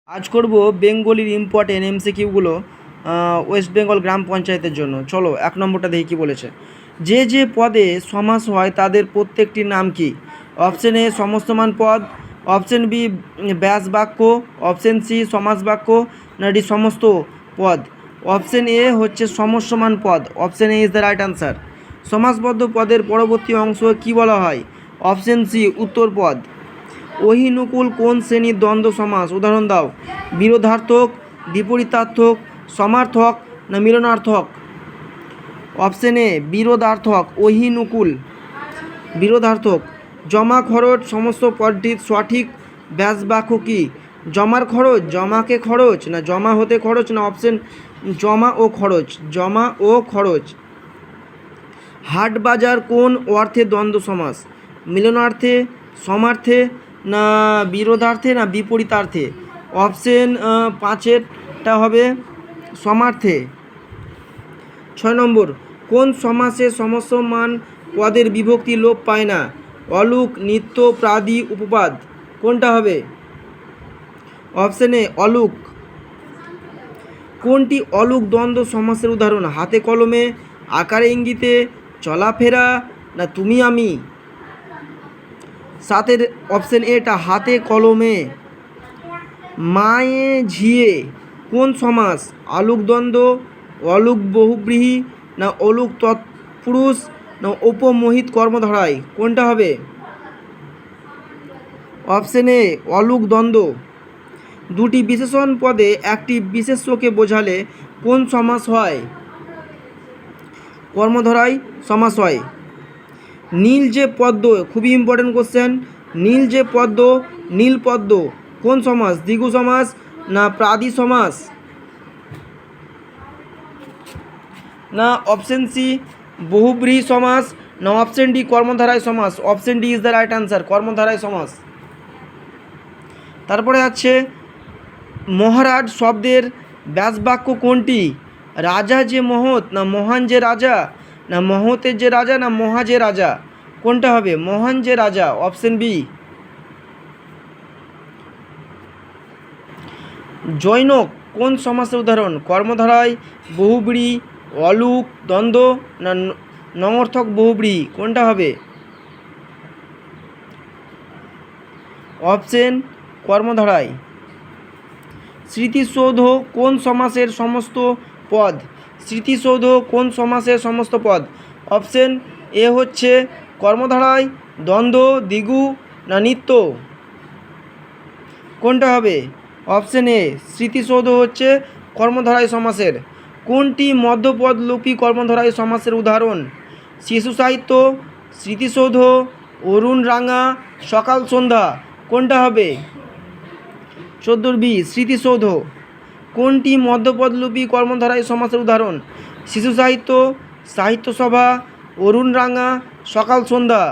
আজ করব বেঙ্গলির important এমসিকিউগুলো West Bengal গ্রাম পঞ্চায়েতের জন্য। চলো 1 নম্বরটা দেখি কী বলেছে। যে যে পদে সমাস হয় তাদের প্রত্যেকটির নাম কি? অপশন এ সমস্তমান পদ, অপশন বি ব্যাস বাক্য, অপশন সি সমাস বাক্য, না ডি সমস্ত পদ। অপশন এ হচ্ছে সমস্যমান পদ। Option A is the right answer. সমাসবদ্ধ পদের পরবর্তী অংশ কি বলা হয়? অপশন সি উত্তর পদ। অহিনুকুল কোন শ্রেণীর দ্বন্দ্ব সমাস? উদাহরণ দাও। বিরোধার্থক, বিপরীতার্থক, সমার্থক, না মিলনার্থক? Option A বিরোধার্থক। অহিনুকুল বিরোধার্থক। জমা খরচ সমস্ত পদটির সঠিক ব্যাস বাক্য কি? জমার খরচ, জমাকে খরচ, না জমা হতে খরচ, না অপশন জমা ও খরচ? জমা ও খরচ। হাট বাজার কোন অর্থে দ্বন্দ্ব সমাস? মিলনার্থে, সমার্থে, না বিরোধার্থে, না বিপরীতার্থে? অপশন 5-এরটা হবে সমার্থে। 6 নম্বর, কোন সমাসে সমস্যমান পদের বিভক্তি লোপ পায় না? অলুক, নিত্য, প্রাদি, উপপাদ। কোনটা হবে? অপশন এ অলুক। কোনটি অলুক দ্বন্দ্ব সমাসের উদাহরণ? হাতে কলমে, আকারে ইঙ্গিতে, চলাফেরা, না তুমি আমি? 7-এর অপশন এটা হাতে কলমে। মায়ে ঝিয়ে কোন সমাস? অলুক দ্বন্দ্ব, অলুক বহুব্রীহি, না অলুক তৎপুরুষ, না উপমোহিত কর্মধারায়? কোনটা হবে? অপশন এ অলুক দ্বন্দ্ব। দুটি বিশেষণ পদে একটি বিশেষ্যকে বোঝালে কোন সমাস হয়? কর্মধারায় সমাস হয়। নীল যে পদ্ম, খুবই ইম্পর্টেন্ট কোশ্চেন। নীল যে পদ্ম, নীল পদ্ম কোন সমাস? দ্বিগু সমাস, না প্রাদি সমাস, না অপশন সি বহুব্রীহি সমাস, না অপশন ডি কর্মধারায় সমাস? Option D is the right answer, কর্মধারায় সমাস। তারপরে আছে মহারাজ শব্দের ব্যাসবাক্য কোনটি? রাজা যে মহৎ, না মহান যে রাজা, না মহতের যে রাজা, না মহা যে রাজা? কোনটা হবে? মহান যে রাজা। Option B. জৈনক কোন সমাসের উদাহরণ? কর্মধারায় বহুব্রীহি, অলুক দ্বন্দ্ব, না নঙর্থক বহুব্রীহি? কোনটা হবে? অপশন কর্মধারায়। স্মৃতিসৌধ কোন সমাসের সমস্ত পদ? স্মৃতিসৌধ কোন সমাসের সমস্ত পদ? অপশন এ হচ্ছে কর্মধারায়, দ্বন্দ্ব, দ্বিগু, না নিত্য? কোনটা হবে? অপশন এ স্মৃতিসৌধ হচ্ছে কর্মধারায় সমাসের। কোনটি মধ্যপদলোপী কর্মধারায় সমাসের উদাহরণ? শিশু সাহিত্য, স্মৃতিসৌধ, অরুণ রাঙা, সকাল সন্ধ্যা? কোনটা হবে? 14 বি স্মৃতিসৌধ। কোনটি মধ্যপদলোপী কর্মধারায় সমাসের উদাহরণ? শিশু সাহিত্য, সাহিত্য সভা, অরুণ রাঙা, সকাল সন্ধ্যা?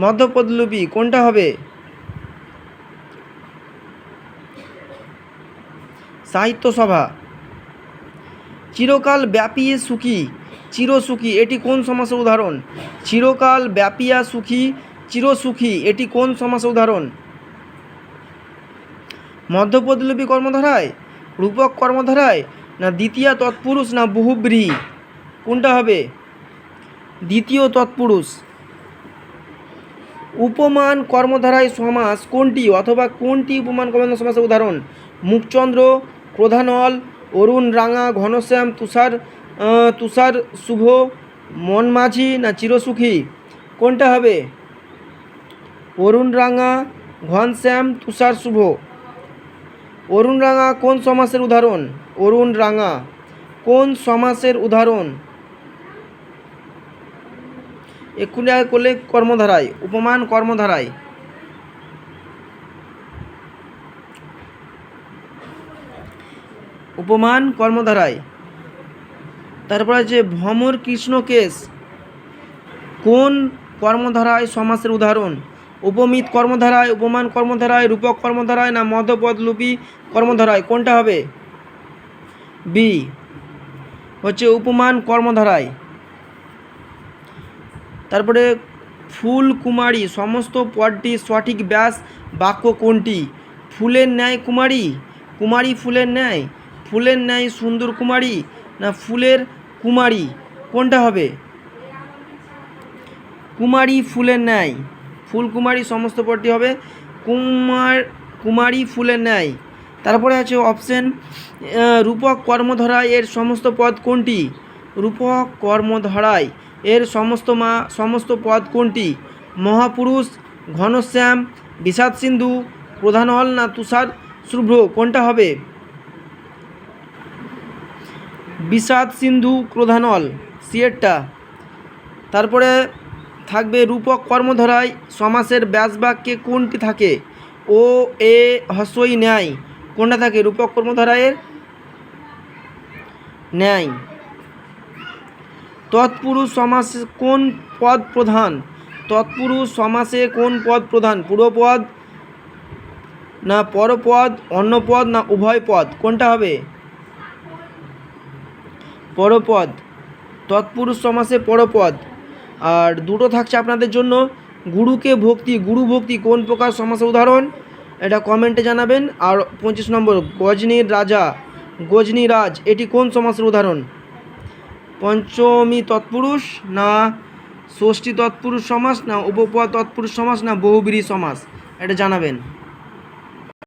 মধ্যপদলোপী কোনটা হবে? সাহিত্য সভা। চিরকাল ব্যাপী সুখী, চিরসুখী এটি কোন সমাসের উদাহরণ? চিরকাল ব্যাপিয়া সুখী, চিরসুখী এটি কোন সমাসের উদাহরণ? মধ্যপদলোপী কর্মধারায়, রূপক কর্মধারায়, না দ্বিতীয়া তৎপুরুষ, না বহুব্রীহি? কোনটা হবে? দ্বিতীয় তৎপুরুষ। উপমান কর্মধারায় সমাস কোনটি অথবা কোনটি উপমান কর্মধারায় সমাসের উদাহরণ? মুখচন্দ্র, ক্রোধানল, অরুণ রাঙা, ঘনশ্যাম, তুষার শুভ, মনমাঝি, না চিরসুখী? কোনটা হবে? অরুণ রাঙা, ঘনশ্যাম, তুষার শুভ। অরুণ রাঙা কোন সমাসের উদাহরণ? অরুণ রাঙা কোন সমাসের উদাহরণ? এক্ষুনি আগে করলে কর্মধারায়, উপমান কর্মধারায়। উপমান কর্মধারায়। তারপরে আছে ভ্রমর কৃষ্ণকেশ কোন কর্মধারায় সমাসের উদাহরণ? উপমিত কর্মধারায়, উপমান কর্মধারায়, রূপক কর্মধারায়, না মধ্যপদলোপী কর্মধারায়? কোনটা হবে? বি হচ্ছে উপমান কর্মধারায়। তারপরে ফুলকুমারী সমস্ত পদটির সঠিক ব্যাস বাক্য কোনটি? ফুলের ন্যায় কুমারী, কুমারী ফুলের ন্যায়, ফুলের ন্যায় সুন্দর কুমারী, না ফুলের কুমারী, কোনটা হবে? কুমারী ফুলের ন্যায়, ফুল কুমারী সমস্ত পদটি হবে কুমারী ফুলের ন্যায়। তারপরে আছে অপশন রূপক কর্মধারায় এর সমস্ত পদ কোনটি? রূপক কর্মধারায় এর সমস্ত পদ কোনটি? মহাপুরুষ, ঘনশ্যাম, বিষাদ সিন্ধু, প্রধানল, না তুষার শুভ্র, কোনটা হবে? বিষাদ সিন্ধু প্রধানল, সিয়েরটা। তারপরে থাকবে রূপক কর্মধারায় সমাসের ব্যাসবাক্যে কোনটি থাকে? ও এ হস্যই ন্যায়, কোনটা থাকে রূপক কর্মধারায়ের? ন্যায়। তৎপুরুষ সমাসে কোন পদ প্রধান? তৎপুরুষ সমাসে কোন পদ প্রধান? পূর্বপদ, না পরপদ, অন্যপদ, না উভয় পদ, কোনটা হবে? পরপদ, তৎপুরুষ সমাসে পরপদ। আর দুটো থাকছে আপনাদের জন্য, গুরুকে ভক্তি, গুরু ভক্তি কোন প্রকার সমাসের উদাহরণ? এটা কমেন্টে জানাবেন। আর 25 নম্বর, গজনীর রাজা, গজনীরাজ, এটি কোন সমাসের উদাহরণ? পঞ্চমী তৎপুরুষ, না ষষ্ঠী তৎপুরুষ সমাস, না উপপদ তৎপুরুষ সমাস, না বহুব্রীহি সমাস, এটা জানাবেন।